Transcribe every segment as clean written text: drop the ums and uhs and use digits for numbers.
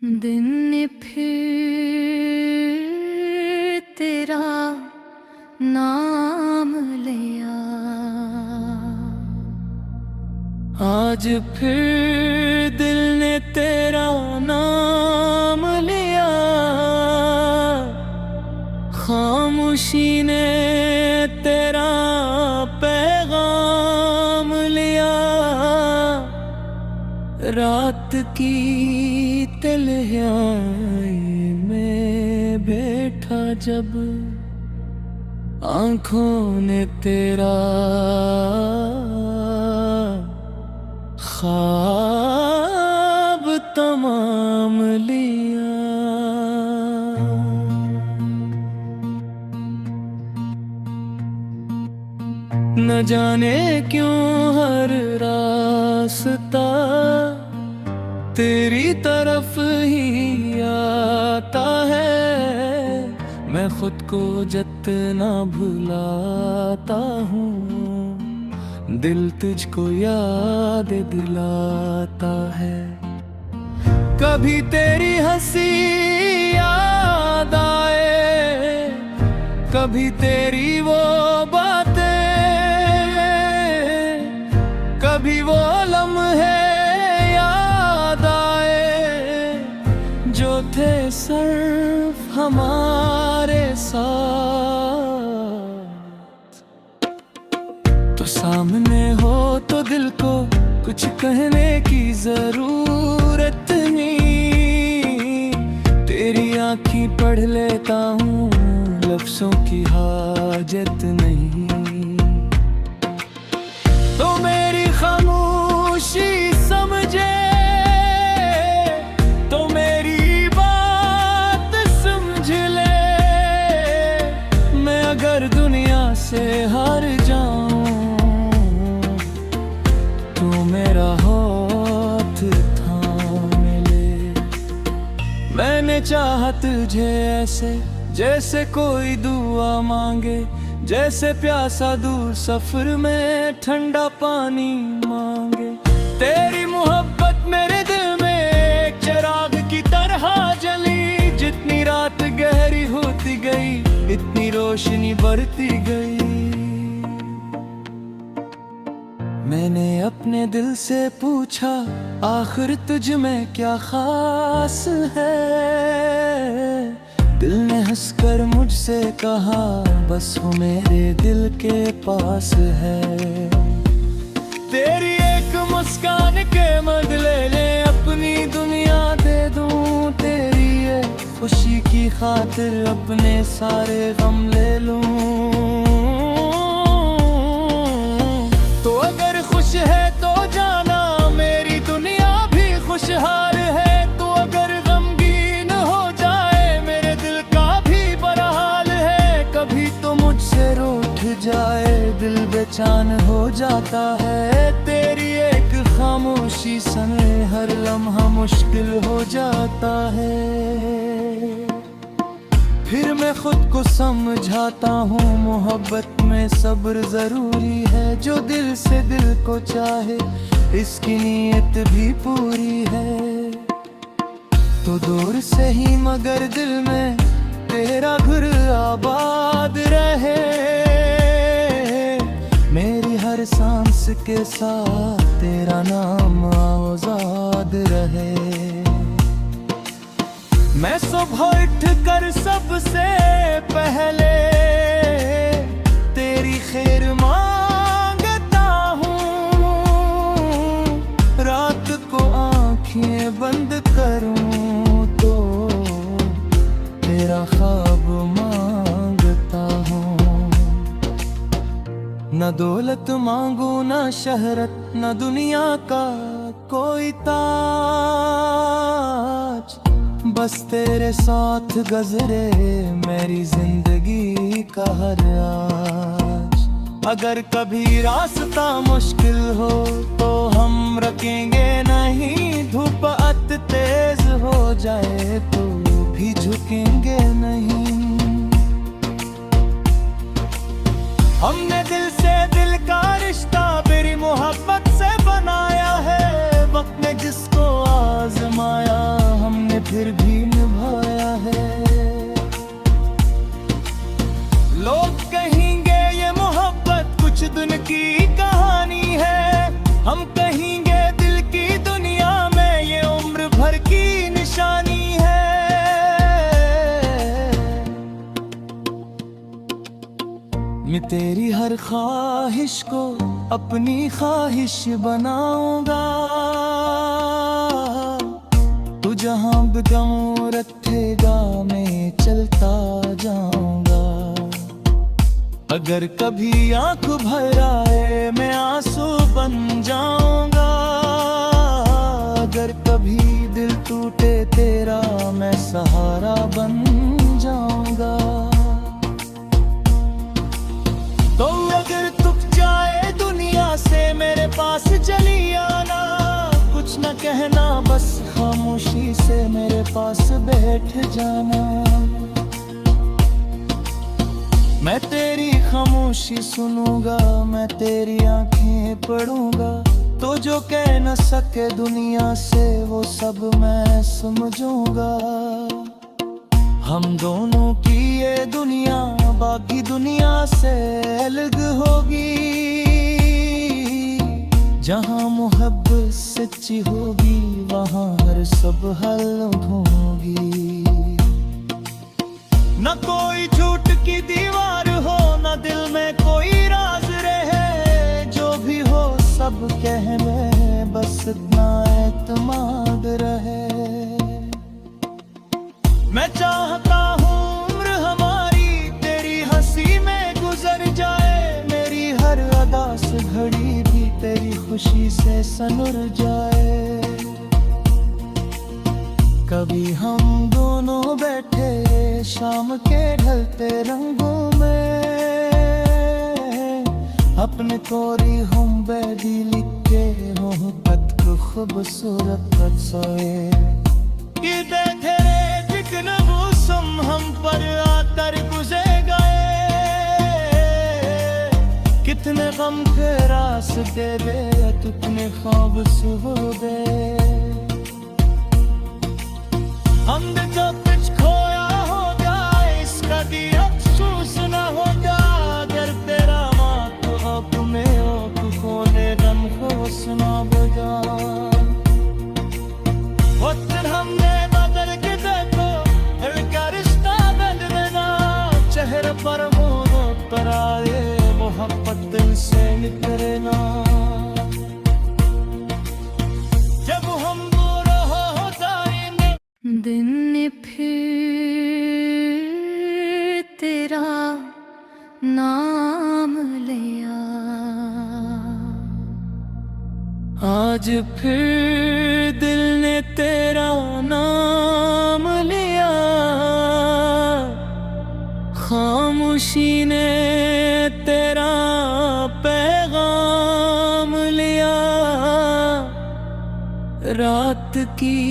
दिन फिर तेरा नाम लिया, आज फिर दिल ने तेरा नाम लिया। खामोशी ने तेरा पैगाम लिया। रात की तन्हाई में बैठा जब आँखों ने तेरा ख्वाब तमाम लिया। न जाने क्यों हर रास्ता तेरी तरफ ही आता है। मैं खुद को जितना भुलाता हूँ, दिल तुझको याद दिलाता है। कभी तेरी हंसी याद आए, कभी तेरी वो बातें, कभी वो लम्हे याद आए जो थे सिर्फ हमारे साथ। तो सामने हो तो दिल को कुछ कहने की जरूरत नहीं। तेरी आँखें पढ़ लेता हूँ, लफ्जों की हाजत नहीं। तो मेरी खामोशी समझे, तो मेरी बात समझ ले। मैं अगर दुनिया से हार जाऊं, तू मेरा हाथ थाम ले। मैंने चाहा तुझे ऐसे जैसे कोई दुआ मांगे, जैसे प्यासा दूर सफर में ठंडा पानी मांगे। तेरी मोहब्बत मेरे दिल में एक चिराग की तरह जली। जितनी रात गहरी होती गई, इतनी रोशनी बढ़ती गई। मैंने अपने दिल से पूछा, आखिर तुझ में क्या खास है। दिल ने हंसकर मुझसे कहा, बस वो मेरे दिल के पास है। तेरी एक मुस्कान के बदले ले अपनी दुनिया दे दूं। तेरी ये खुशी की खातिर अपने सारे गम ले लूं। तो अगर खुश है तो जाना मेरी दुनिया भी खुशहाल है। तो अगर गमगीन हो जाए मेरे दिल का भी बुरा हाल है। कभी तो मुझसे रूठ जाए दिल बेचैन हो जाता है। तेरी एक खामोशी सने हर लम्हा मुश्किल हो जाता है। फिर मैं खुद को समझाता हूँ, मोहब्बत में सब्र जरूरी है। जो दिल से दिल को चाहे इसकी नीयत भी पूरी है। तो दूर से ही मगर दिल में तेरा घर आबाद रहे। मेरी हर सांस के साथ तेरा नाम आज़ाद रहे। मैं सुबह उठ कर सबसे पहले तेरी खैर मांगता हूँ। रात को आँखें बंद करूँ तो तेरा ख्वाब मांगता हूँ। न दौलत मांगू न शहरत, न दुनिया का कोई ताज। बस तेरे साथ गुज़रे मेरी जिंदगी का हर आज। अगर कभी रास्ता मुश्किल हो तो हम रुकेंगे नहीं। धूप अत तेज हो जाए तो भी झुकेंगे नहीं। हमने दिल से दिल का रिश्ता मेरी मोहब्बत से बनाया है। वक्त ने जिसको आजमाया हमने फिर भी निभाया है। लोग कहेंगे ये मोहब्बत कुछ दिन की कहानी है, हम कहेंगे दिल की दुनिया में ये उम्र भर की निशानी है। मैं तेरी हर ख्वाहिश को अपनी ख्वाहिश बनाऊंगा, तू जहां भी कदम रखेगा मैं चलता जाऊंगा। अगर कभी आंख भर आए मैं आंसू बन जाऊंगा, अगर कभी दिल टूटे तेरा मैं सहारा बन जाऊंगा। तो अगर तुक जाए दुनिया से मेरे पास चली आना, कुछ न कहना बस खामोशी से मेरे पास बैठ जाना। मैं तेरी खामोशी सुनूंगा, मैं तेरी आंखें पढ़ूंगा, तो जो कह न सके दुनिया से वो सब मैं समझूंगा। हम दोनों की ये दुनिया बाकी दुनिया से अलग होगी, जहाँ मोहब्बत सच्ची होगी वहाँ हर सब हल होगी। न कोई झूठ की दीवार हो, न दिल में कोई राज रहे, जो भी हो सब कहने बस इतना एतमाद रहे। मैं चाहता हूँ उम्र हमारी तेरी हंसी में गुजर जाए, मेरी हर अदा से घड़ी भी तेरी खुशी से सनुर जाए। कभी हम दोनों बैठे शाम के ढलते रंगों में, अपने कोरी हम बैदी लिखे मोहब्बत को खूबसूरत सोए। ये देखे मौसम हम पर आकर गुजर गए, कितने गम के रास्ते गए, कितने ख्वाब सुबह। हमने जो कुछ खोया होगा इसका भी अफसोस न होगा, अगर तेरा माँ तो अपने आँखों ने गम को सुना बजा। वक्त हमने बदल के देखो, चेहरे पर मुस्कुराहट आए, मोहब्बत दिल से निकले ना। जब हम दूर हो जाएंगे दिन फिर तेरा नाम लिया, आज फिर दिल ने तेरा नाम लिया, खामोशी ने तेरा पैगाम लिया। रात की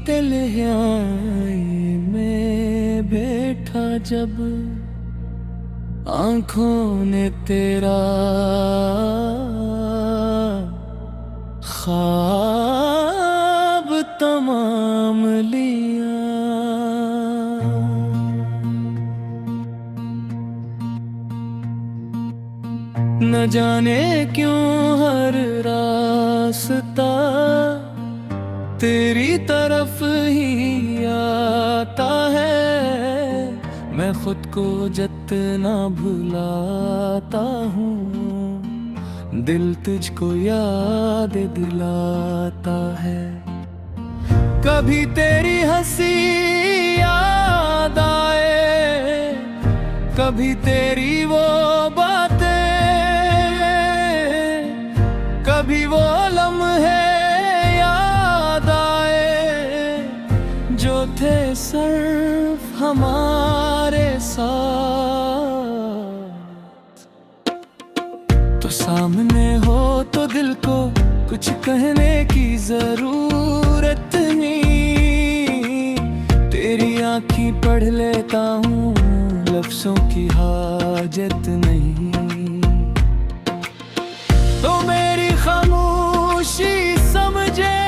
तन्हाई में बैठा जब, आँखों ने तेरा ख्वाब तमाम लिया। न जाने क्यों हर रास्ता तेरी तरफ ही आता है, मैं खुद को जितना भुलाता हूँ दिल तुझको याद दिलाता है। कभी तेरी हंसी याद आए, कभी तेरी वो बातें, कभी वो लम्हे याद आए जो थे सिर्फ हमारे साथ। तो सामने हो तो दिल को कुछ कहने की जरूरत नहीं, तेरी आँखें पढ़ लेता हूँ लफ्जों की हाजत नहीं। तो मेरी खामोशी समझे,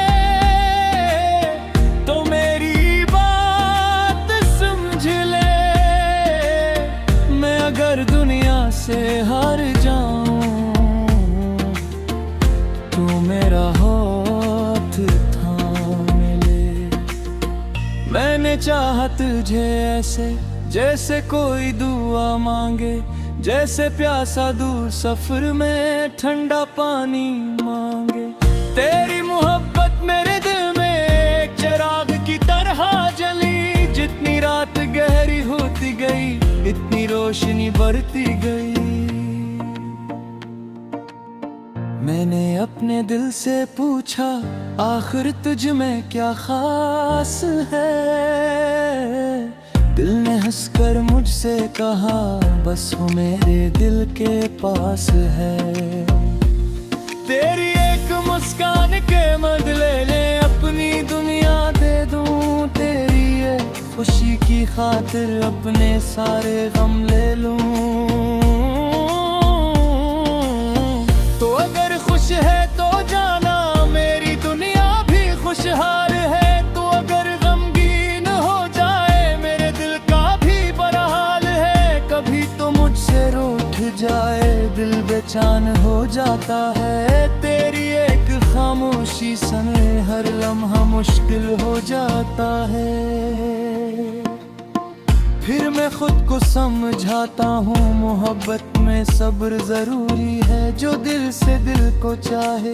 तो मेरी मैंने चाहा तुझे ऐसे जैसे कोई दुआ मांगे, जैसे प्यासा दूर सफर में ठंडा पानी मांगे। तेरी मोहब्बत मेरे दिल में एक चिराग की तरह जली, जितनी रात गहरी होती गई इतनी रोशनी बढ़ती गई। मैंने अपने दिल से पूछा आखिर तुझ में क्या खास है, दिल ने हंसकर मुझसे कहा बस वो मेरे दिल के पास है। तेरी एक मुस्कान के बदले ले अपनी दुनिया दे दूं, तेरी ये खुशी की खातिर अपने सारे गम ले लूं। तो अगर खुश है तो जाना मेरी दुनिया भी खुशहाल है, तो अगर गमगीन हो जाए मेरे दिल का भी बुरा हाल है। कभी तो मुझसे रूठ जाए दिल बेचैन हो जाता है, तेरी एक खामोशी सने हर लम्हा मुश्किल हो जाता है। फिर मैं खुद को समझाता हूँ मोहब्बत में सब्र जरूरी है, जो दिल से दिल को चाहे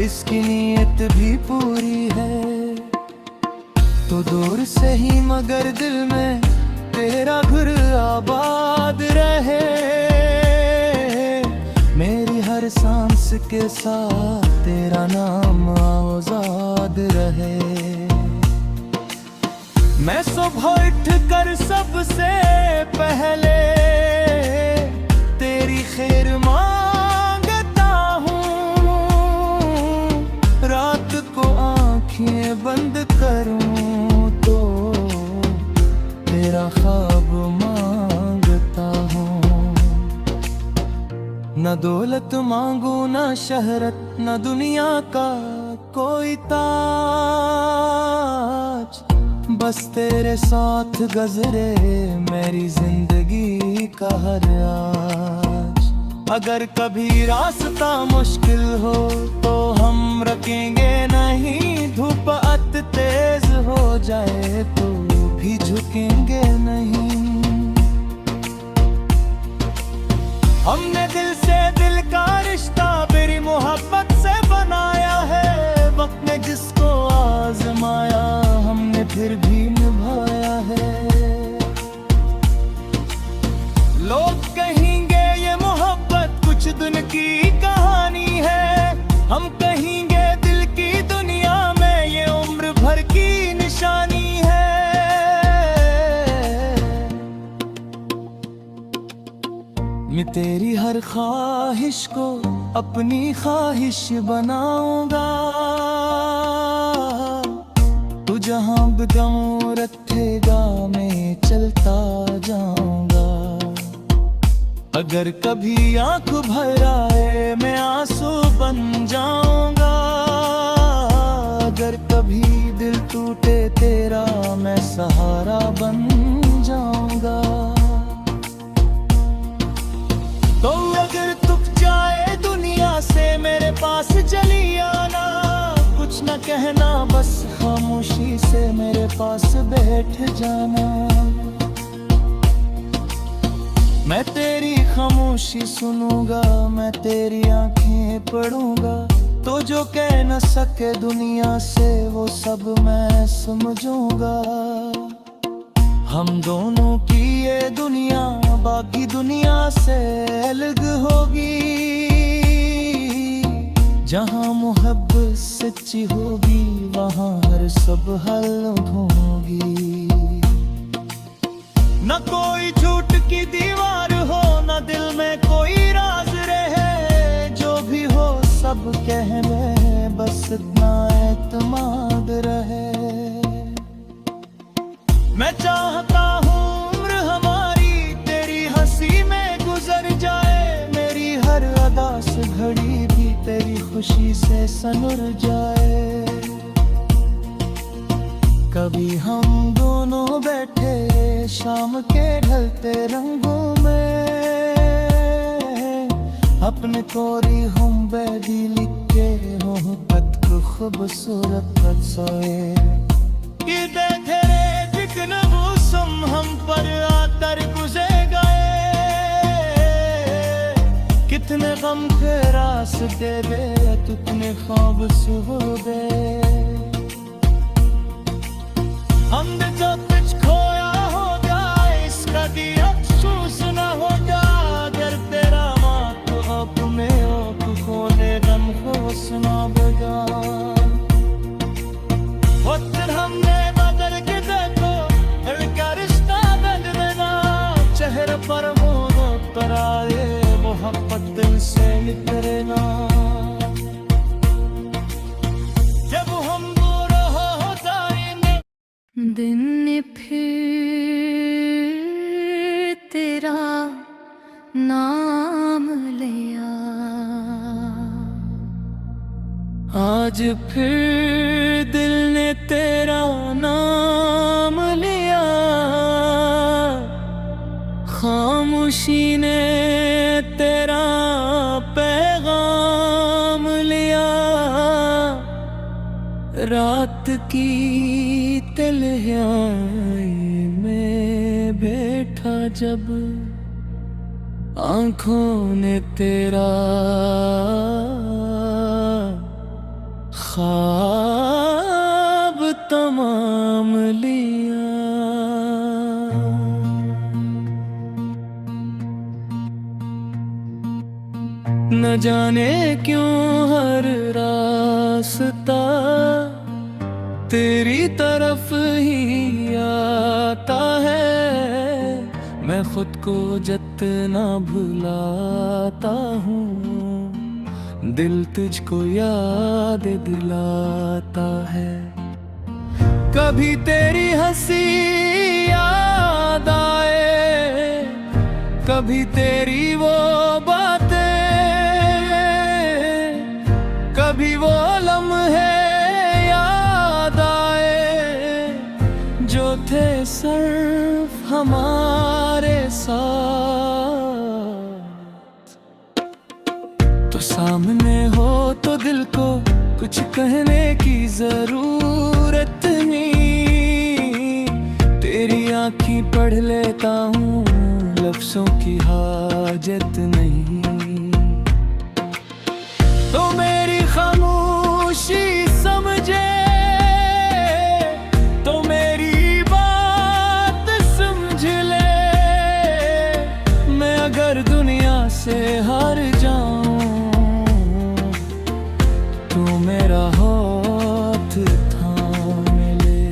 इसकी नीयत भी पूरी है। तो दूर से ही मगर दिल में तेरा घर आबाद रहे, मेरी हर सांस के साथ तेरा नाम आज़ाद रहे। मैं सुबह उठ कर सबसे पहले तेरी खैर मांगता हूँ, रात को आँखें बंद करूँ तो तेरा ख्वाब मांगता हूँ। न दौलत मांगू न शहरत न दुनिया का कोई ताज, बस तेरे साथ गुज़रे मेरी जिंदगी का हर आज। अगर कभी रास्ता मुश्किल हो तो हम रुकेंगे नहीं, धूप अत तेज हो जाए तो भी झुकेंगे नहीं। हमने दिल से दिल का रिश्ता मेरी मोहब्बत से बनाया है, वक्त ने जिसको आजमाया हमने फिर भी निभाया है। लोग कहेंगे ये मोहब्बत कुछ दिन की कहानी है, हम कहेंगे दिल की दुनिया में ये उम्र भर की निशानी है। मैं तेरी हर ख्वाहिश को अपनी ख्वाहिश बनाऊंगा, तू जहां कदम रखेगा मैं चलता जाऊंगा। अगर कभी आंख भर आए मैं आंसू बन जाऊंगा, अगर कभी दिल टूटे तेरा मैं सहारा बन जाऊंगा। तो अगर तुक जाए दुनिया से मेरे पास चली आना, कुछ न कहना बस खामोशी से मेरे पास बैठ जाना। मैं तेरी खामोशी सुनूंगा, मैं तेरी आंखें पढ़ूंगा, तो जो कह न सके दुनिया से वो सब मैं समझूंगा। हम दोनों की ये दुनिया बाकी दुनिया से अलग होगी, जहाँ मोहब्बत सच्ची होगी वहाँ हर सब हल होगी। न कोई झूठ की दीवार हो न दिल में कोई राज रहे, जो भी हो सब कहने बस इतना एतमाद रहे। मैं चाहता हूँ उम्र हमारी तेरी हंसी में गुजर जाए, मेरी हर अदा से घड़ी भी तेरी खुशी से सनुर जाए। कभी हम दोनों बैठे शाम के ढलते रंगों में, अपने कोरी हम बैदी लिखे हो पत को खूबसूरत सोए। कि तेरे गम के रास्ते दे, कितने ख्वाब सुबह हमने जो कुछ खोया होगा, इसका भी अफसोस न होगा। अगर तेरा माँ तो अपने आप खोने गम को सुनाएगा। वक्त हमने बदल के देखो, दिल का रिश्ता बंद देना। चेहरे पर मुस्कुराहट आए, मोहब्बत दिल से निकले ना। जब हम दूर हो जाएंगे, दिन फिर तेरा नाम लिया। आज फिर दिल ने तेरा नाम लिया। खामोशी ने तेरा पैगाम लिया। रात की तन्हाई में बैठा जब, आँखों ने तेरा ख्वाब तमाम लिया। न जाने क्यों हर रास्ता तेरी तरफ ही आता है। मैं खुद को जितना भुलाता हूँ, दिल तुझको याद दिलाता है। कभी तेरी हंसी याद आए, कभी तेरी वो बातें, कभी वो लम्हे याद आए जो थे सिर्फ हमारे साथ। तो सामने हो तो दिल को कुछ कहने की जरूरत नहीं। तेरी आँखें पढ़ लेता हूँ, लफ्जों की हाजत नहीं। तो मेरी खामोशी समझे, तो मेरी बात समझ ले। मैं अगर दुनिया से हार जाऊं, तू मेरा हाथ थाम ले।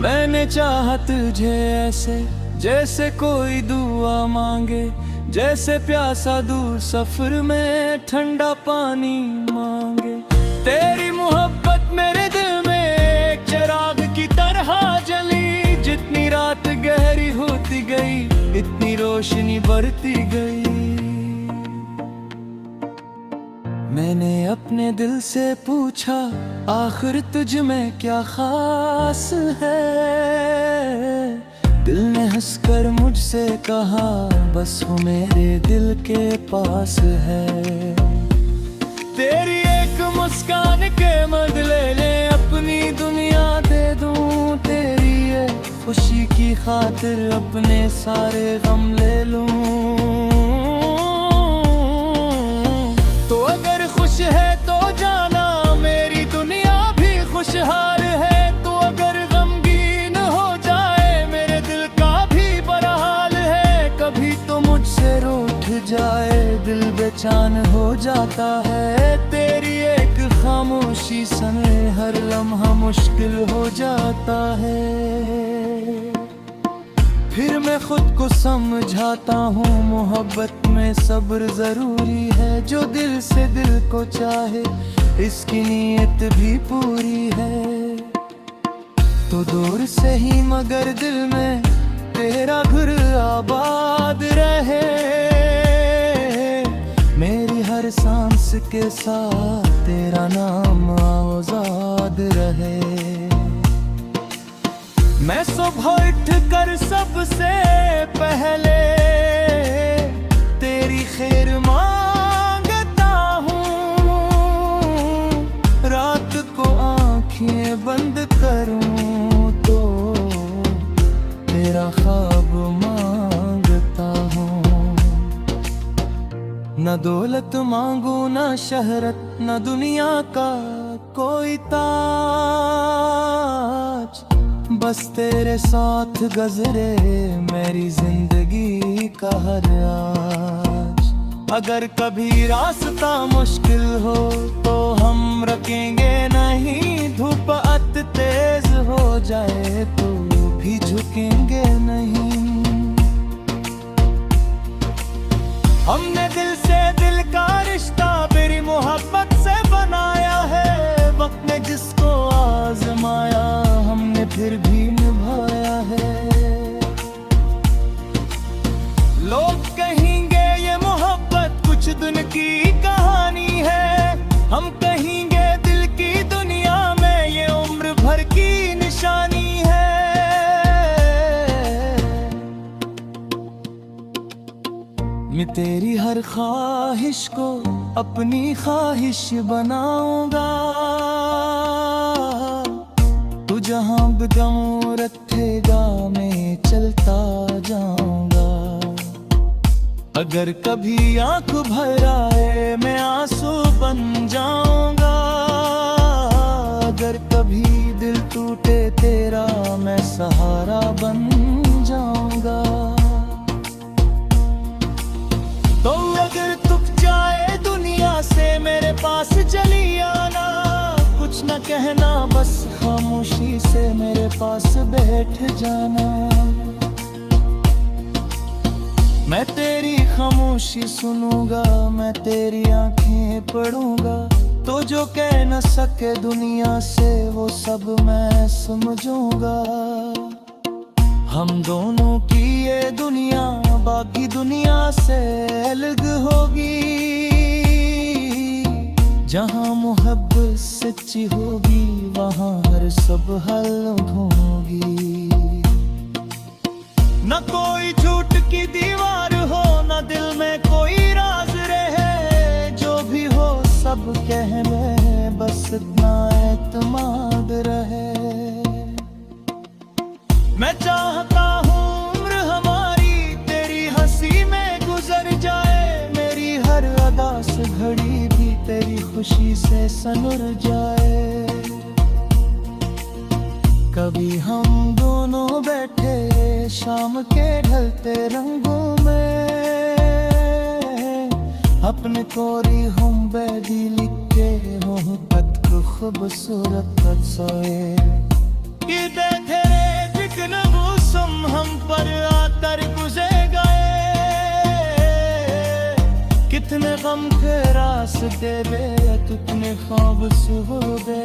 मैंने चाहा तुझे ऐसे, जैसे कोई दुआ मांगे। जैसे प्यासा दूर सफर में ठंडा पानी मांगे। तेरी मोहब्बत मेरे दिल में एक चिराग की तरह जली। जितनी रात गहरी होती गई, इतनी रोशनी बढ़ती गई। मैंने अपने दिल से पूछा, आखिर तुझ में क्या खास है। दिल ने हंसकर मुझसे कहा, बस वो मेरे दिल के पास है। तेरी एक मुस्कान के बदले ले अपनी दुनिया दे दूं। तेरी ये खुशी की खातिर अपने सारे गम ले लूं। तो अगर खुश है तो जाना, मेरी दुनिया भी खुशहाल है। तो अगर गमगीन हो जाए, मेरे दिल का भी बुरा हाल है। कभी तो मुझसे रूठ जाए, दिल बेचैन हो जाता है। तेरी एक खामोशी सने हर लम्हा मुश्किल हो जाता है। फिर मैं खुद को समझाता हूँ, मोहब्बत में सब्र जरूरी है। जो दिल से दिल को चाहे, इसकी नीयत भी पूरी है। तो दूर से ही मगर दिल में तेरा घर आबाद रहे। मेरी हर सांस के साथ तेरा नाम आजाद रहे। मैं सुबह उठ कर सबसे पहले तेरी खैर मांगता हूँ। रात को आंखें बंद करूँ तो तेरा ख्वाब मांगता हूँ। न न दौलत मांगू न शहरत न दुनिया का कोई ताज, बस तेरे साथ गुजरे मेरी जिंदगी का हर आज। अगर कभी रास्ता मुश्किल हो तो हम रुकेंगे नहीं, धूप अत तेज हो जाए तो भी झुकेंगे नहीं। हमने दिल से दिल का रिश्ता मेरी मोहब्बत से बनाया है, वक्त ने जिसको आजमाया हमने फिर भी निभाया है। लोग कहेंगे ये मोहब्बत कुछ दिन की कहानी है, हम कहेंगे दिल की दुनिया में ये उम्र भर की निशानी है। मैं तेरी हर ख्वाहिश को अपनी ख्वाहिश बनाऊंगा, तू जहां कदम रखेगा मैं चलता जाऊंगा। अगर कभी आंख भर आए मैं आंसू बन जाऊंगा, अगर कभी दिल टूटे तेरा मैं सहारा बन जाऊंगा। तो अगर तुक जाए दुनिया से मेरे पास चली आना, कुछ न कहना बस खामोशी से मेरे पास बैठ जाना। मैं तेरी खामोशी सुनूंगा, मैं तेरी आंखें पढ़ूंगा, तो जो कह न सके दुनिया से वो सब मैं समझूंगा। हम दोनों की ये दुनिया बाकी दुनिया से अलग होगी, जहाँ मोहब्बत सच्ची होगी वहाँ हर सब हल होगी। न कोई झूठ की दीवार हो न दिल में कोई राज रहे, जो भी हो सब कह ले बस इतना एतमाद रहे। मैं चाहता हूँ उम्र हमारी तेरी हंसी में गुजर जाए, मेरी हर अदा से घड़ी भी तेरी खुशी से सनुर जाए। कभी हम दोनों बैठे शाम के ढलते रंगों में, अपने कोरी हम बैदी लिखे हो पत को खूबसूरत पत सोए। ये देखे जिक्र मौसम हम पर आकर गुजर गए, कितने गम के रास्ते बे कितने ख्वाब सुबह।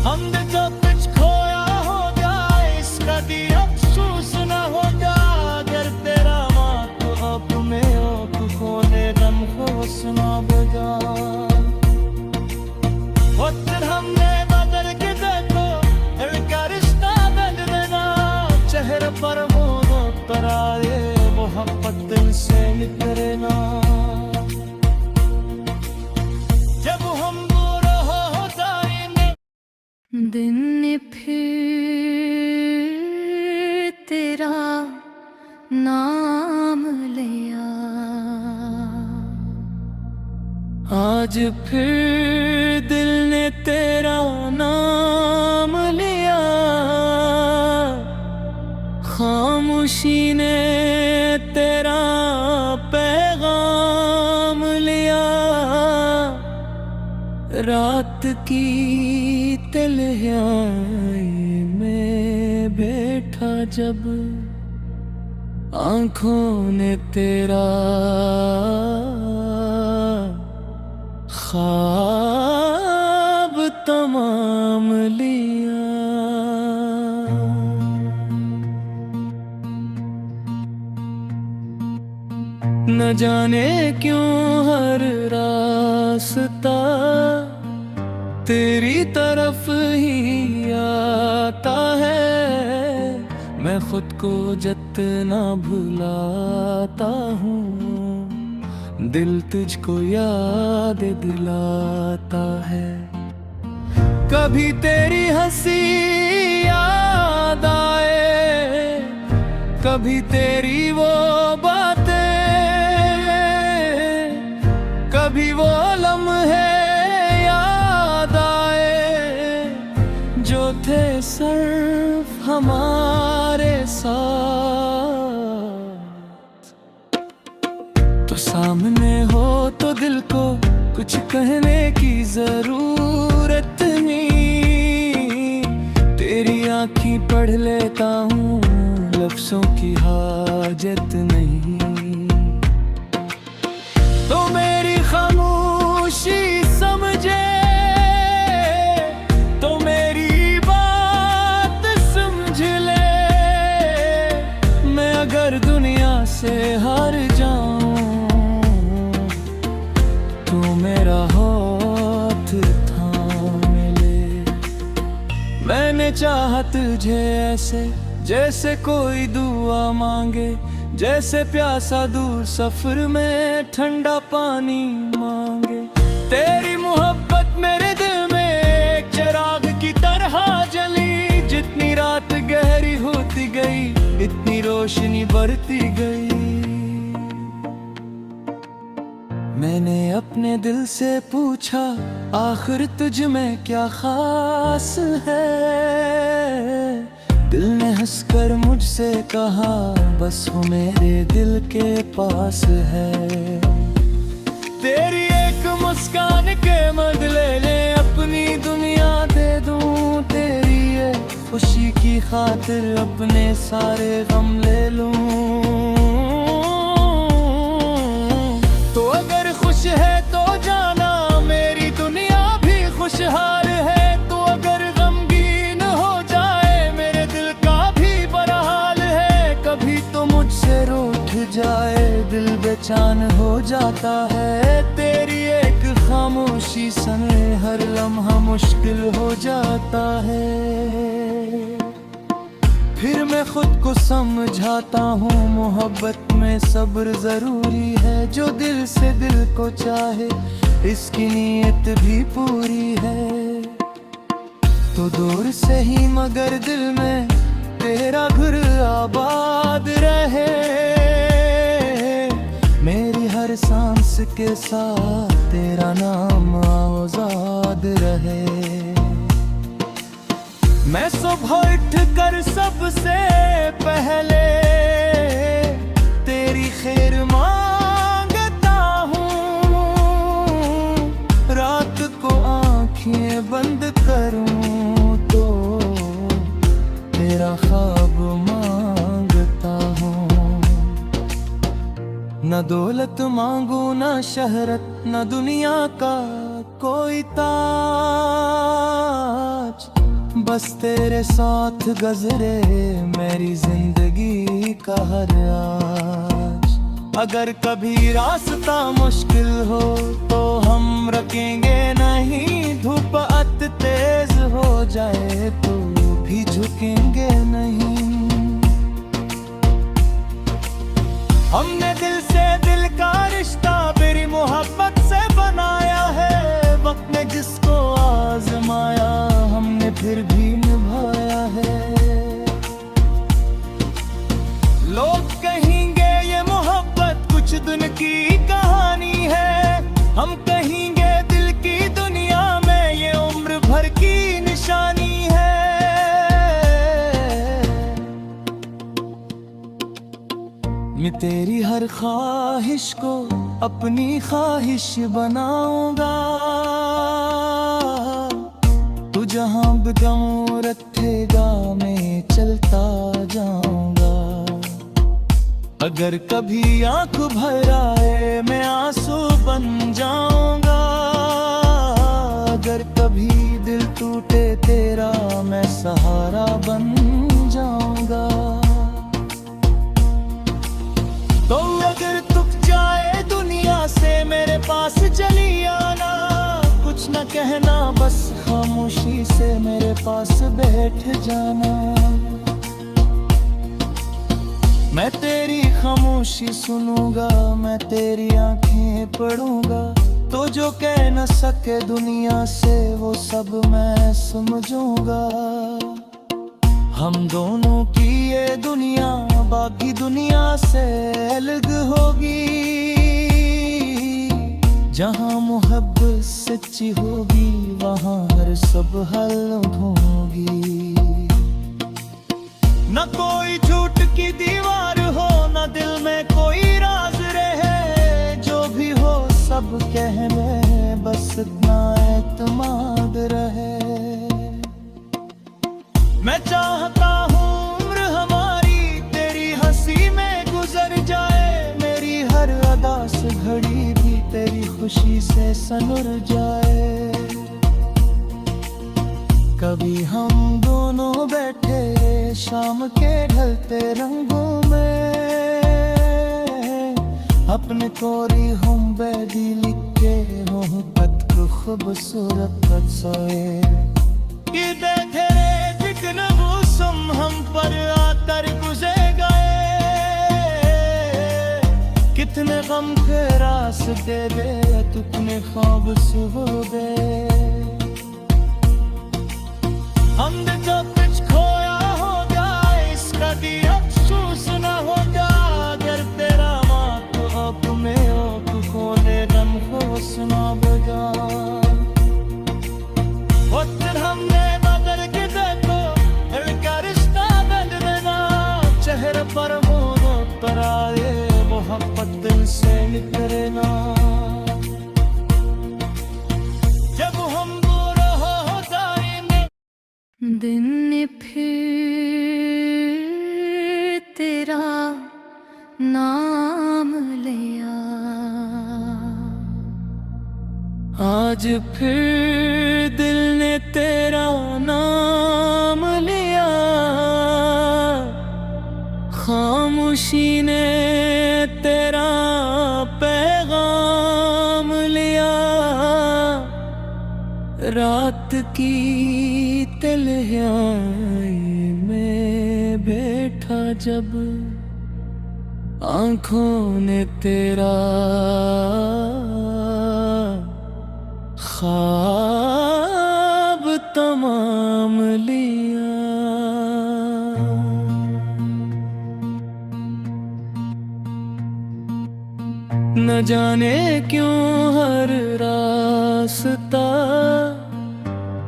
हमने जो कुछ खोया होगा इसका भी अफसोस न होगा, अगर तेरा माँ तो अब में हो तो खोले गम को सुना बेगा। वक्त हमने बदल के देखो इनका रिश्ता बदल देना, चेहरे पर मोहब्बत पर आए मोहब्बत दिल से निकलना। जब हम बुरा हो जाएंगे दिन फिर तेरा नाम लिया, आज फिर दिल ने तेरा नाम लिया, खामोशी ने तेरा पैगाम लिया। रात की तन्हाई में बैठा जब आँखों ने तेरा ख्वाब तमाम लिया। न जाने क्यों हर रास्ता तेरी तरफ ही आता है, मैं खुद को जितना भुलाता हूँ दिल तुझको याद दिलाता है। कभी तेरी हंसी याद आए, कभी तेरी वो बातें जो थे सिर्फ हमारे साथ। तो सामने हो तो दिल को कुछ कहने की जरूरत नहीं, तेरी आँखें पढ़ लेता हूँ, लफ्जों की हाजत नहीं। तो मेरी खामोशी समझे, तो मेरी बात समझ ले। मैं अगर दुनिया से हार जाऊं तो मेरा हाथ थाम ले। मैंने चाहा तुझे ऐसे जैसे कोई दुआ मांगे, जैसे प्यासा दूर सफर में ठंडा पानी मांगे। तेरी मोहब्बत मेरे दिल में एक चिराग की तरह जली, जितनी रात गहरी होती गई इतनी रोशनी बढ़ती गई। मैंने अपने दिल से पूछा आखिर तुझ में क्या खास है, दिल ने हंसकर मुझसे कहा बस वो मेरे दिल के पास है। तेरी एक मुस्कान के बदले ले अपनी दुनिया दे दूं, तेरी ये खुशी की खातिर अपने सारे गम ले लूं। तो अगर खुश है तो जाना मेरी दुनिया भी खुशहाल है, तो अगर गमगीन हो जाए मेरे दिल का भी बुरा हाल है। कभी तो मुझसे रूठ जाए दिल बेचैन हो जाता है, तेरी एक खामोशी सने हर लम्हा मुश्किल हो जाता है। फिर मैं खुद को समझाता हूँ मोहब्बत में सब्र जरूरी है, जो दिल से दिल को चाहे इसकी नीयत भी पूरी है। तो दूर से ही मगर दिल में तेरा घर आबाद रहे, मेरी हर सांस के साथ तेरा नाम आज़ाद रहे। मैं सुबह उठ कर सबसे पहले तेरी खैर मांगता हूँ, रात को आँखें बंद करूँ तो तेरा ख्वाब मांगता हूँ। न दौलत मांगू न शहरत न दुनिया का कोई ताज, बस तेरे साथ गुज़रे मेरी जिंदगी का हर आज। अगर कभी रास्ता मुश्किल हो तो हम रुकेंगे नहीं, धूप अत तेज हो जाए तो भी झुकेंगे नहीं। हमने दिल से दिल का रिश्ता मेरी मोहब्बत से बनाया है, वक्त ने जिसको आजमाया हमने फिर भी निभाया है। लोग कहेंगे ये मोहब्बत कुछ दिन की कहानी है, हम कहेंगे दिल की दुनिया में ये उम्र भर की निशानी है। मैं तेरी हर ख्वाहिश को अपनी ख्वाहिश बनाऊंगा, तू जहां कदम रखेगा मैं चलता जाऊंगा। अगर कभी आंख भर आए मैं आंसू बन जाऊंगा, अगर कभी दिल टूटे तेरा मैं सहारा बन जाऊंगा। तो अगर तुक जाए दुनिया से मेरे पास चली आना, कुछ न कहना बस खामोशी से मेरे पास बैठ जाना। मैं तेरी खामोशी सुनूंगा, मैं तेरी आंखें पढ़ूंगा, तो जो कह न सके दुनिया से वो सब मैं समझूंगा। हम दोनों की ये दुनिया बाकी दुनिया से अलग होगी, जहाँ मोहब्बत सच्ची होगी वहाँ हर सब हल होगी। मैं चाहता हूँ उम्र हमारी तेरी हंसी में गुजर जाए, मेरी हर अदा से घड़ी भी तेरी खुशी से सनुर जाए। कभी हम दोनों बैठे शाम के ढलते रंगों में, अपने कोरी हम बैदी लिख के मोहब्बत को खूबसूरत सोए। ये देखे रे जितने मौसम हम पर आकर गुजर गए, कितने गम के रास्ते दे कितने ख्वाब सुबह हम जो कुछ खोया होगा इसका भी अफसोस न होगा, अगर तेरा माँ तो अपने आप खोने गम को सुना बगा। वक्त हमने बदल के देखो दिल का रिश्ता बंद देना, चेहरे पर मोहब्बत पर आए मोहब्बत दिल से निकले ना। जब हम दूर हो जाएंगे दिन फिर तेरा नाम लिया, आज फिर दिल ने तेरा नाम लिया, खामोशी ने तेरा पैगाम लिया। रात की तन्हाई में बैठा जब आँखों ने तेरा ख्वाब तमाम लिया। न जाने क्यों हर रास्ता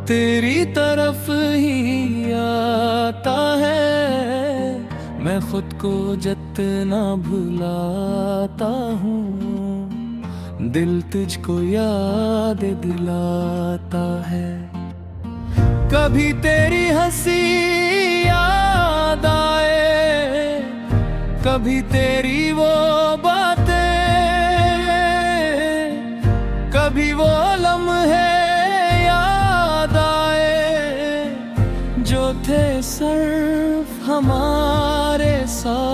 तेरी तरफ ही आता है, मैं खुद को जितना भुलाता हूँ दिल तुझको याद दिलाता है। कभी तेरी हंसी याद आए, कभी तेरी वो बातें, कभी वो लम्हे याद आए जो थे सिर्फ हमारे साथ।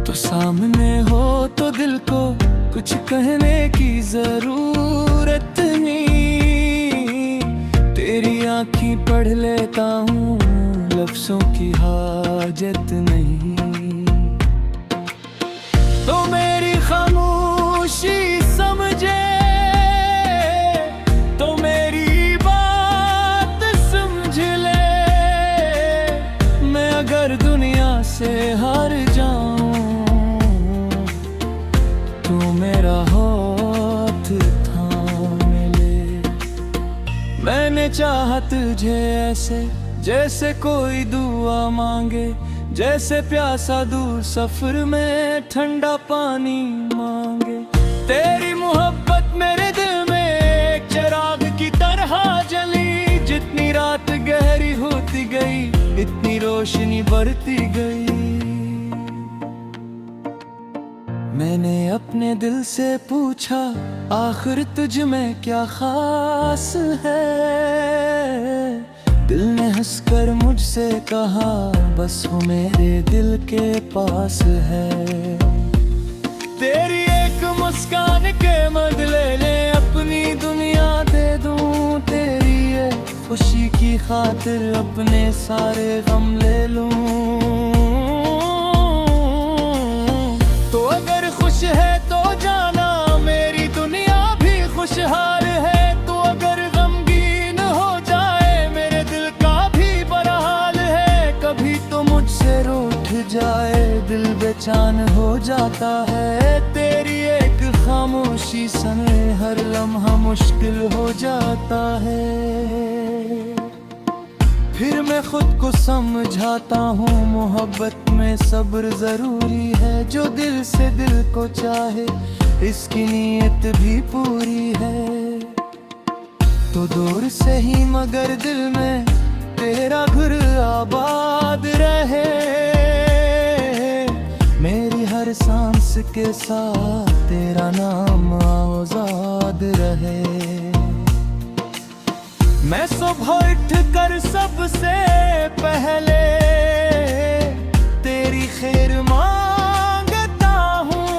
तो सामने हो तो दिल को कुछ कहने की जरूरत नहीं, तेरी आँखें पढ़ लेता हूँ लफ्जों की हाजत नहीं। तो मेरी खामोशी समझे, तो मेरी बात समझ ले, मैं अगर दुनिया से हार जाऊं तो मेरा हाथ थाम ले। मैंने चाहा तुझे ऐसे जैसे कोई दुआ मांगे, जैसे प्यासा दूर सफर में ठंडा पानी मांगे। तेरी मोहब्बत मेरे दिल में एक चिराग की तरह जली, जितनी रात गहरी होती गई इतनी रोशनी बढ़ती गई। मैंने अपने दिल से पूछा आखिर तुझ में क्या खास है, दिल ने हंसकर मुझसे कहा बस वो मेरे दिल के पास है। तेरी एक मुस्कान के बदले ले अपनी दुनिया दे दूं, तेरी एक खुशी की खातिर अपने सारे गम ले लूं। तो अगर खुश है तो जाना मेरी दुनिया भी खुशहाल है, तो अगर गमगीन हो जाए मेरे दिल का भी बुरा हाल है। कभी तो मुझसे रूठ जाए दिल बेचैन हो जाता है, तेरी एक खामोशी सने हर लम्हा मुश्किल हो जाता है। फिर मैं खुद को समझाता हूँ मोहब्बत में सब्र जरूरी है, जो दिल से दिल को चाहे इसकी नीयत भी पूरी है। तो दूर से ही मगर दिल में तेरा घर आबाद रहे। मेरी हर सांस के साथ तेरा नाम आजाद रहे। मैं सुबह उठ कर सबसे पहले तेरी खैर मांगता हूँ।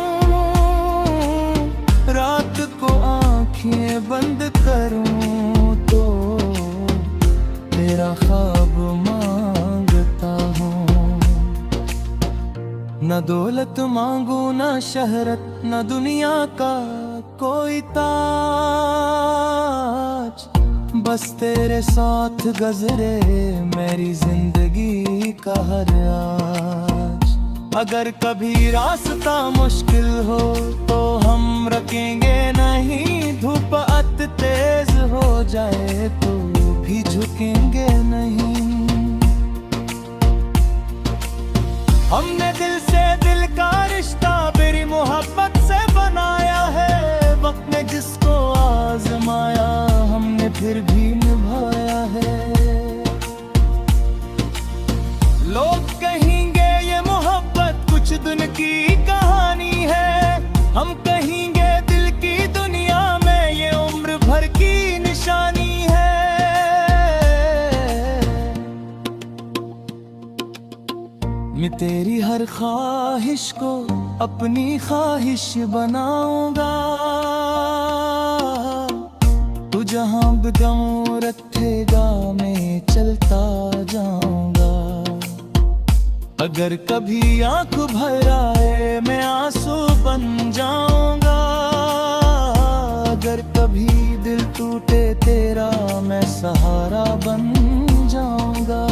रात को आँखें बंद करूँ तो तेरा ख्वाब मांगता हूँ। न दौलत मांगू न शहरत न दुनिया का कोई ताज, बस तेरे साथ गुजरे मेरी जिंदगी का हर आज। अगर कभी रास्ता मुश्किल हो तो हम रुकेंगे नहीं। धूप अत तेज हो जाए तो भी झुकेंगे नहीं। हमने दिल से दिल का रिश्ता मेरी मोहब्बत से बनाया है। वक्त ने जिसको आजमाया हमने फिर भी निभाया है। लोग कहेंगे ये मोहब्बत कुछ दिन की कहानी है। हम कहेंगे दिल की दुनिया में ये उम्र भर की निशानी है। मैं तेरी हर ख्वाहिश को अपनी ख्वाहिश बनाऊंगा। तू जहां भी कदम रखेगा मैं चलता जाऊंगा। अगर कभी आंख भर आए मैं आंसू बन जाऊंगा। अगर कभी दिल टूटे तेरा मैं सहारा बन जाऊंगा।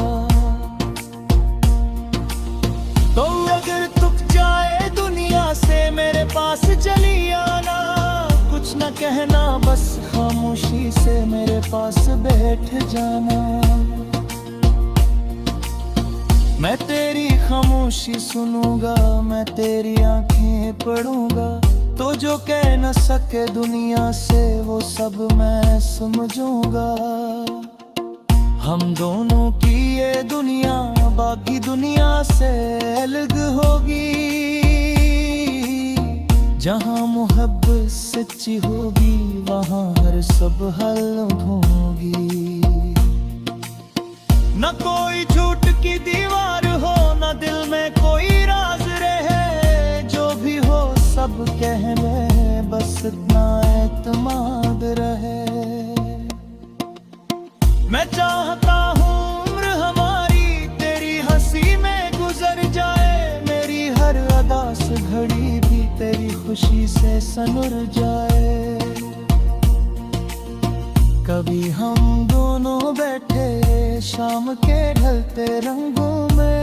तो अगर तुक जाए दुनिया से मेरे पास चली आना। कुछ न कहना बस खामोशी से मेरे पास बैठ जाना। मैं तेरी खामोशी सुनूंगा, मैं तेरी आंखें पढ़ूंगा। तो जो कह न सके दुनिया से वो सब मैं समझूंगा। हम दोनों की ये दुनिया बाकी दुनिया से अलग होगी। जहाँ मोहब्बत सच्ची होगी वहाँ हर सब हल होगी। न कोई झूठ की दीवार हो न दिल में कोई राज रहे। जो भी हो सब कहने बस इतना एतमाद रहे। मैं चाहता हूँ उम्र हमारी तेरी हंसी में गुजर जाए। मेरी हर अदा से घड़ी भी तेरी खुशी से सनुर जाए। कभी हम दोनों बैठे शाम के ढलते रंगों में।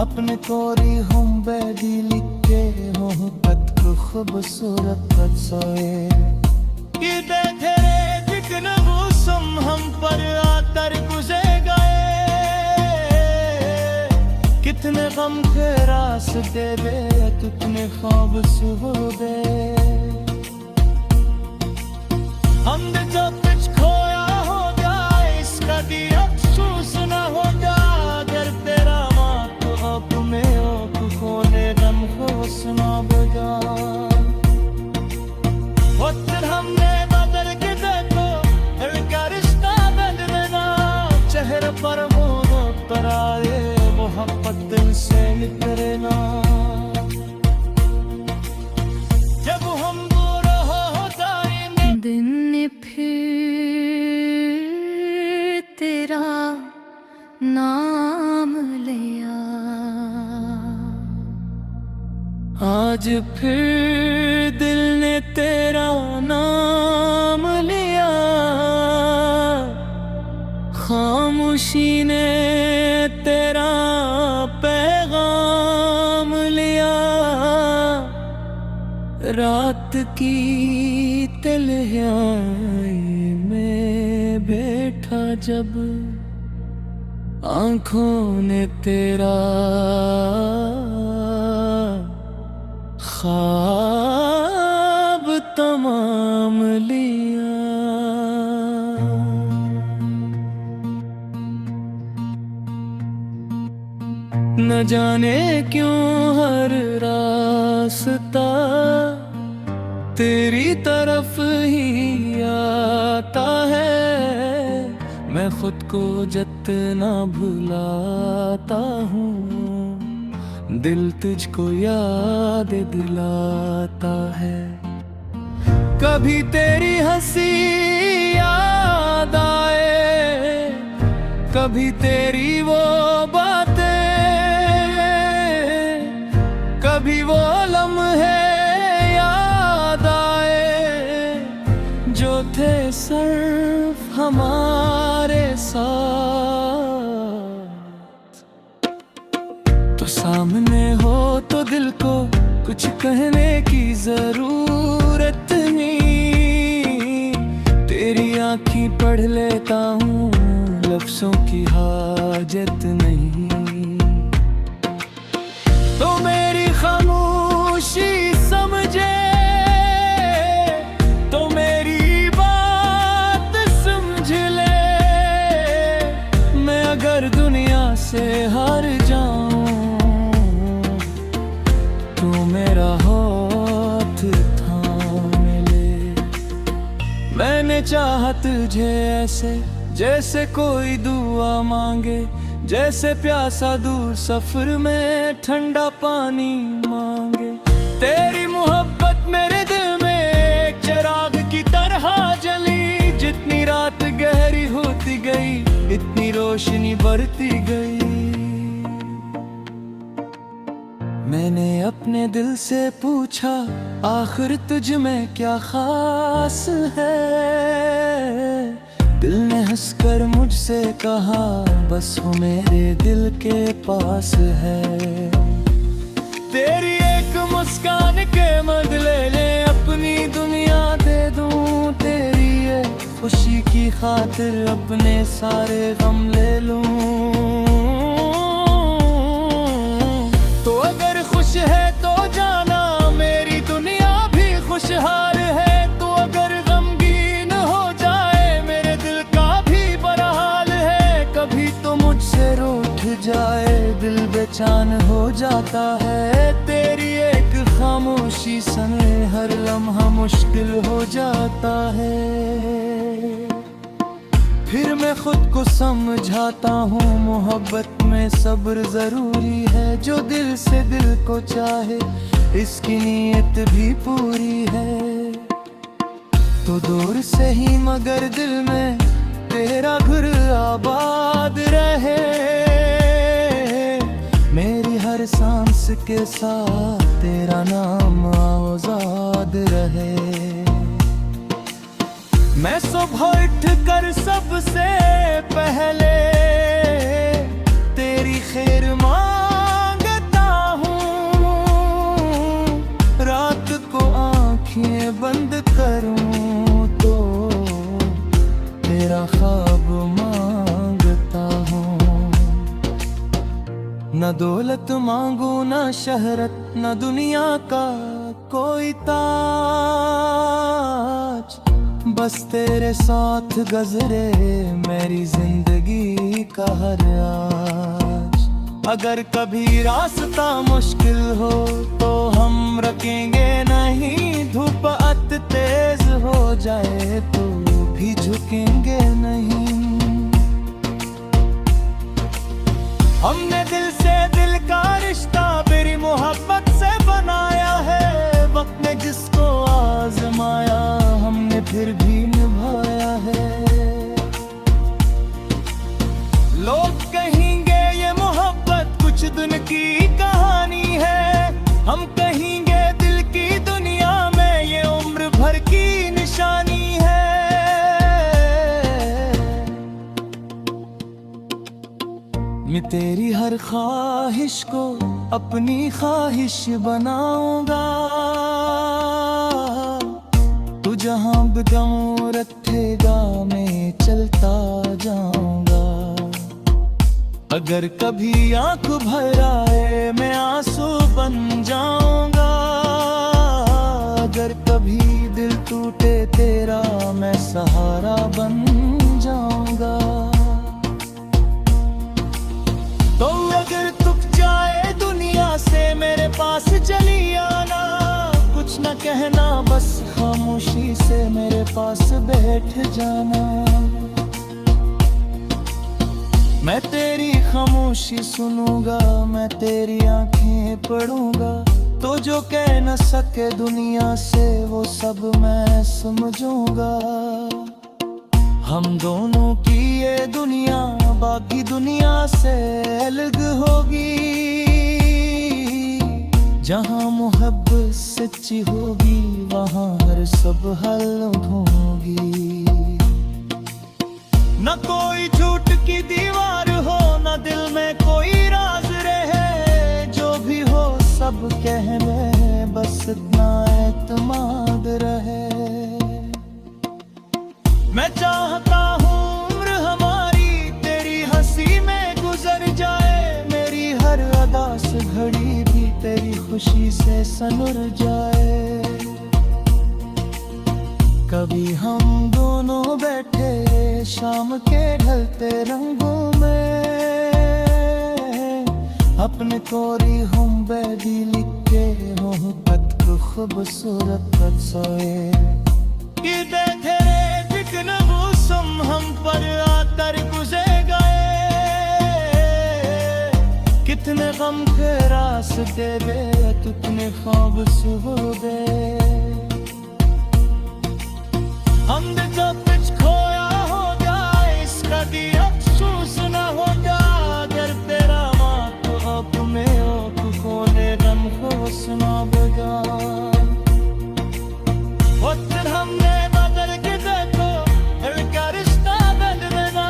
अपने कोरी हम बैदी लिखे हो पद को खूबसूरत पद सोए। कि बैठे जिक्न मौसम हम पर आकर गुजर गए। कितने गम के रास्ते बे कितने ख्वाब सुबह। हमने जो कुछ खोया होगा इसका भी अफसोस न होगा। अगर तेरा माँ तो अब में हो खोने दम को सुना बजा। वक्त हमने बदल के देखो इनका रिश्ता बदलना। चेहरे पर मोहब्बत पर आए मोहब्बत दिल से निकलना। जब हम दूर हो जाएंगे दिन फिर तेरा नाम लिया। आज फिर दिल ने तेरा नाम लिया। खामोशी ने तेरा पैगाम लिया। रात की तन्हाई में बैठा जब आँखों ने तेरा ख्वाब तमाम लिया। न जाने क्यों हर रास्ता तेरी तरफ ही आता है। मैं खुद को जितना भुलाता हूँ, दिल तुझको याद दिलाता है। कभी तेरी हंसी याद आए, कभी तेरी वो बातें, कभी वो लम्हे याद आए जो थे सिर्फ हमारे साथ। तो सामने हो तो दिल को कुछ कहने की जरूरत नहीं। तेरी आँखें पढ़ लेता हूँ, लफ्जों की हाजत नहीं। तो मेरी खामोशी समझे, तो मेरी बात समझ ले। मैं अगर दुनिया से हार जाऊं, तो मेरा हाथ थाम ले। मैंने चाहा तुझे ऐसे जैसे कोई दुआ मांगे, जैसे प्यासा दूर सफर में ठंडा पानी मांगे। तेरी मोहब्बत मेरे दिल में एक चिराग की तरह जली। जितनी रात गहरी होती गई, इतनी रोशनी बढ़ती गई। मैंने अपने दिल से पूछा, आखिर तुझ में क्या खास है। दिल ने हंसकर मुझसे कहा, बस वो मेरे दिल के पास है। तेरी एक मुस्कान के बदले ले अपनी दुनिया दे दूं। तेरी ये खुशी की खातिर अपने सारे गम ले लूं। तो अगर खुश है तो जाना मेरी दुनिया भी खुशहाल है। तो अगर गमगीन हो जाए मेरे दिल का भी बुरा हाल है। कभी तो मुझसे रूठ जाए दिल बेचैन हो जाता है। तेरी एक खामोशी सने हर लम्हा मुश्किल हो जाता है। फिर मैं खुद को समझाता हूँ, मोहब्बत में सब्र जरूरी है। जो दिल से दिल को चाहे इसकी नीयत भी पूरी है। तो दूर से ही मगर दिल में तेरा घर आबाद रहे। मेरी हर सांस के साथ तेरा नाम आजाद रहे। मैं सुबह उठ कर सबसे पहले तेरी खैर मांगता हूँ। रात को आँखें बंद करूँ तो तेरा ख्वाब मांगता हूँ। न दौलत मांगू न शहरत न दुनिया का कोई ताज। बस तेरे साथ गुज़रे मेरी जिंदगी का हर आज। अगर कभी रास्ता मुश्किल हो तो हम रुकेंगे नहीं। धूप अत तेज हो जाए तो भी झुकेंगे नहीं। हमने दिल से दिल का रिश्ता मेरी मोहब्बत से बनाया है। वक्त ने जिसको आजमाया हमने फिर भी निभाया है। लोग कहेंगे ये मोहब्बत कुछ दिन की कहानी है। हम कहेंगे दिल की दुनिया में ये उम्र भर की निशानी है। मैं तेरी हर ख्वाहिश को अपनी ख्वाहिश बनाऊंगा। तू जहां बदम रखेगा मैं चलता जाऊंगा। अगर कभी आंख भर आए मैं आंसू बन जाऊंगा। अगर कभी दिल सहारा बन जाऊंगा। तो अगर तुक जाए दुनिया से मेरे पास चली आना, कुछ न कहना बस खामोशी से मेरे पास बैठ जाना। मैं तेरी खामोशी सुनूंगा, मैं तेरी आंखें पढ़ूंगा, तो जो कह न सके दुनिया से वो सब मैं समझूंगा। हम दोनों की ये दुनिया बाकी दुनिया से अलग होगी, जहाँ मोहब्बत सच्ची होगी वहाँ हर सब हल होगी। न कोई झूठ की दीवार हो, न दिल में कोई राज रहे, जो भी हो सब कहने बस इतना एतमाद रहे। मैं चाहता हूँ उम्र हमारी तेरी हंसी में गुजर जाए, मेरी हर अदा से घड़ी भी तेरी खुशी से सनुर जाए। कभी हम दोनों बैठे शाम के ढलते रंगों में, अपने कोरी हम बैदी लिख के हो पत खूबसूरत पत सोए। कि देखे फिक्र मौसम हम पर आतर गुजर गए, कितने गम के रास्ते बे कितने ख्वाब सुबह। हमने जो कुछ खोया होगा इसका भी अफसोस न होगा, अगर तेरा माँ तो अपने ओठ खोले गम को सुना देगा। वक्त हमने बदल के देखो दिल का रिश्ता बदलना,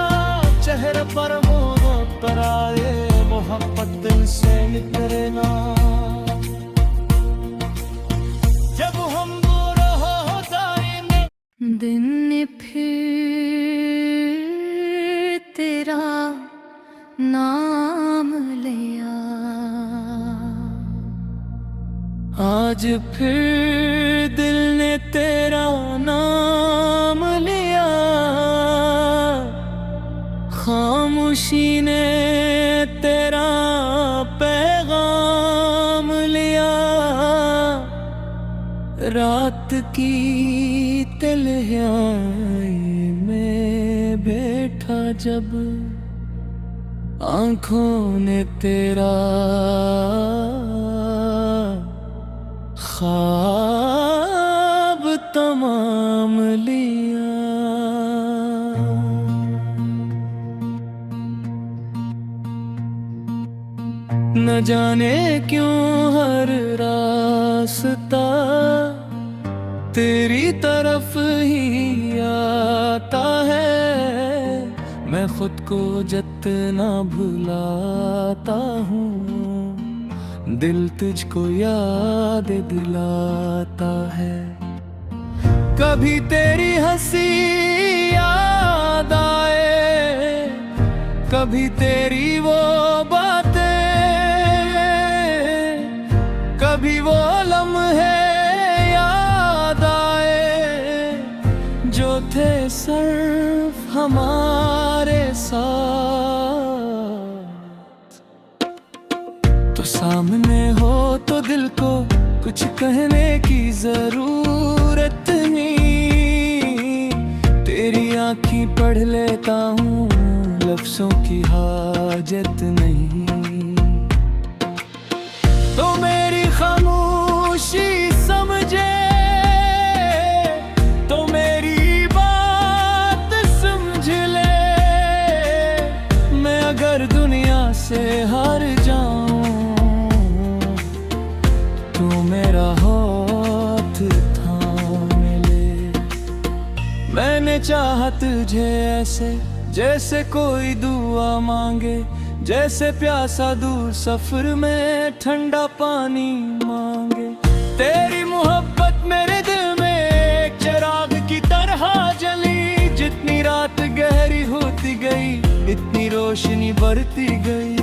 चेहरे पर मुस्कुराहट आए मोहब्बत दिल से निकले ना। जब हम दिन फिर तेरा नाम लिया, आज फिर दिल ने तेरा नाम लिया, खामोशी ने तेरा पैगाम लिया। रात की तन्हाई में बैठा जब आँखों ने तेरा ख्वाब तमाम लिया। न जाने क्यों हर रास्ता तेरी तरफ ही आता है, मैं खुद को जितना भुलाता हूँ दिल तुझको याद दिलाता है। कभी तेरी हंसी याद आए, कभी तेरी वो बातें, कभी वो लम्हे याद आए जो थे सिर्फ हमारे साथ। तो सामने हो तो दिल को कुछ कहने की जरूरत नहीं, तेरी आँखें पढ़ लेता हूँ लफ्जों की हाजत नहीं। तो मेरी खामोशी समझे, तो मेरी बात समझ ले, मैं अगर दुनिया से हार जाऊं तो मेरा हाथ थाम ले। मैंने चाहा तुझे ऐसे जैसे कोई दुआ मांगे, जैसे प्यासा दूर सफर में ठंडा पानी मांगे। तेरी मोहब्बत मेरे दिल में एक चिराग की तरह जली, जितनी रात गहरी होती गई इतनी रोशनी बढ़ती गई।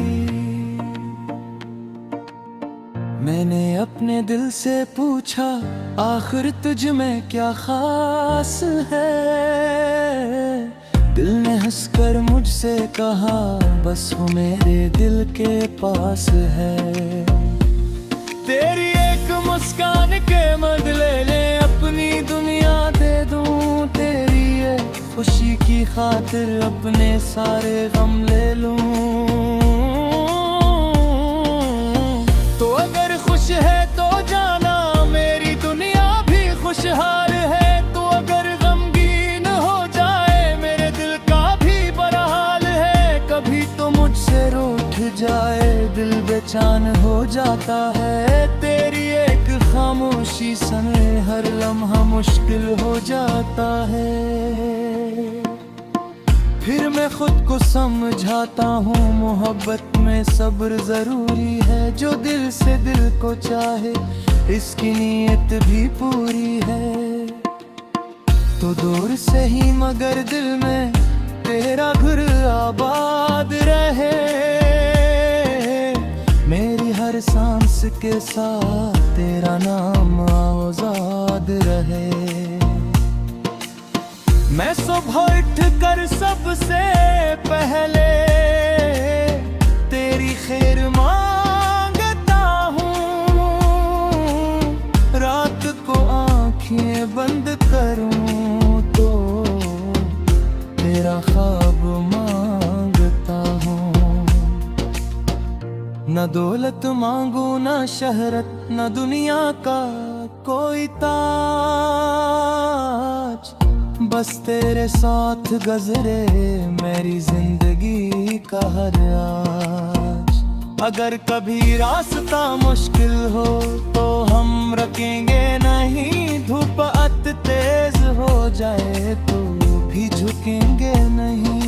मैंने अपने दिल से पूछा, आखिर तुझ में क्या खास है। दिल ने हंसकर मुझसे कहा, बस वो मेरे दिल के पास है। तेरी एक मुस्कान के बदले ले अपनी दुनिया दे दूं, तेरी ये खुशी की खातिर अपने सारे गम ले लूं। तो अगर खुश है तो जाना मेरी दुनिया भी खुशहाल है, तो अगर गमगीन हो जाए मेरे दिल का भी बुरा हाल है। कभी तो मुझसे रूठ जाए दिल बेचैन हो जाता है, तेरी एक खामोशी सने हर लम्हा मुश्किल हो जाता है। फिर मैं खुद को समझाता हूँ मोहब्बत में सब्र जरूरी है, जो दिल से दिल को चाहे इसकी नीयत भी पूरी है। तो दूर से ही मगर दिल में तेरा घर आबाद रहे, मेरी हर सांस के साथ तेरा नाम आज़ाद रहे। मैं सुबह उठ कर सबसे पहले तेरी खैर मांगता हूँ, रात को आँखें बंद करूँ तो तेरा ख्वाब मांगता हूँ। न दौलत मांगू न शहरत न दुनिया का कोई ताज, बस तेरे साथ गुज़रे मेरी जिंदगी का हर आज। अगर कभी रास्ता मुश्किल हो तो हम रुकेंगे नहीं, धूप अत तेज हो जाए तो भी झुकेंगे नहीं।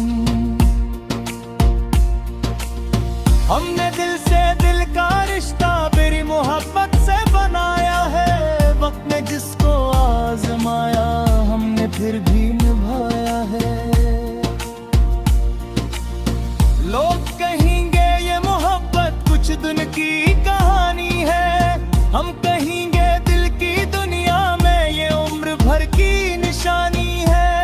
हमने दिल से दिल का रिश्ता मेरी मोहब्बत से बनाया है, वक्त ने जिसको आजमाया हमने फिर भी निभाया है। लोग कहेंगे ये मोहब्बत कुछ दिन की कहानी है, हम कहेंगे दिल की दुनिया में ये उम्र भर की निशानी है।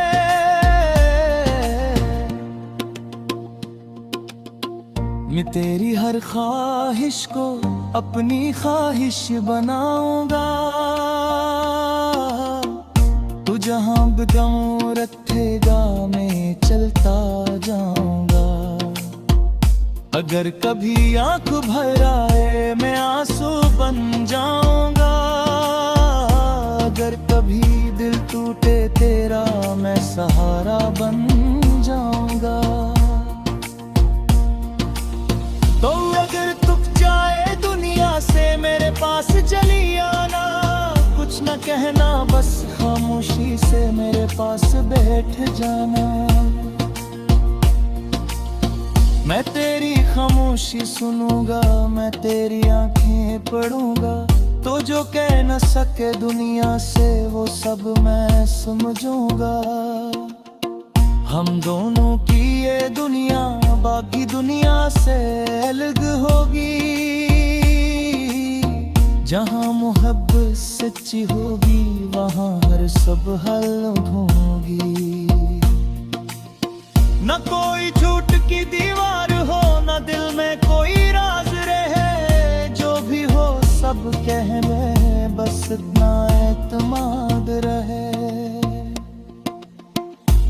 मैं तेरी हर ख्वाहिश को अपनी ख्वाहिश बनाऊंगा, तू जहां कदम रखेगा मैं चलता जाऊंगा। अगर कभी आंख भर आए मैं आंसू बन जाऊंगा, अगर कभी दिल टूटे तेरा मैं सहारा बन जाऊंगा। तो अगर तुक जाए दुनिया से मेरे पास चली आना, कुछ न कहना बस खामोशी से मेरे पास बैठ जाना। मैं तेरी खामोशी सुनूंगा, मैं तेरी आंखें पढ़ूंगा, तो जो कह न सके दुनिया से वो सब मैं समझूंगा। हम दोनों की ये दुनिया बाकी दुनिया से अलग होगी, जहाँ मोहब्बत सच्ची होगी वहाँ हर सब हल होगी। न कोई झूठ की दीवार हो न दिल में कोई राज रहे, जो भी हो सब कह में बस इतना एतमाद रहे।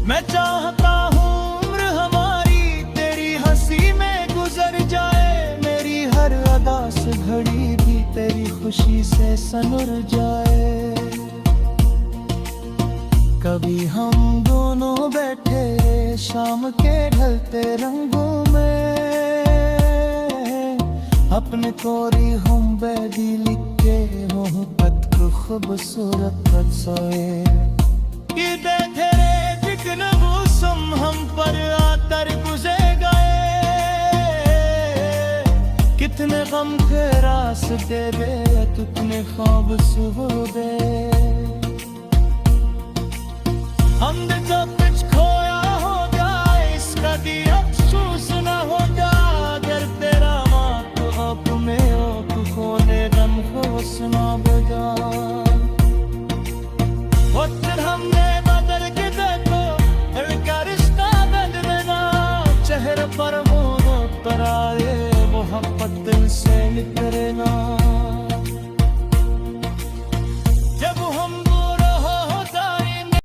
मैं चाहता हूँ उम्र हमारी तेरी हंसी में गुजर जाए, मेरी हर अदा से घड़ी भी तेरी खुशी से सनुर जाए। कभी हम दोनों बैठे शाम के ढलते रंगों में, अपने कोरी हम बैदी लिख के मोहब्बत को खूबसूरत सोए। कि तेरे जिक्र मौसम हम पर आकर गुजर गए, कितने गम के रास्ते बे कितने ख्वाब सुबह बे। हम जब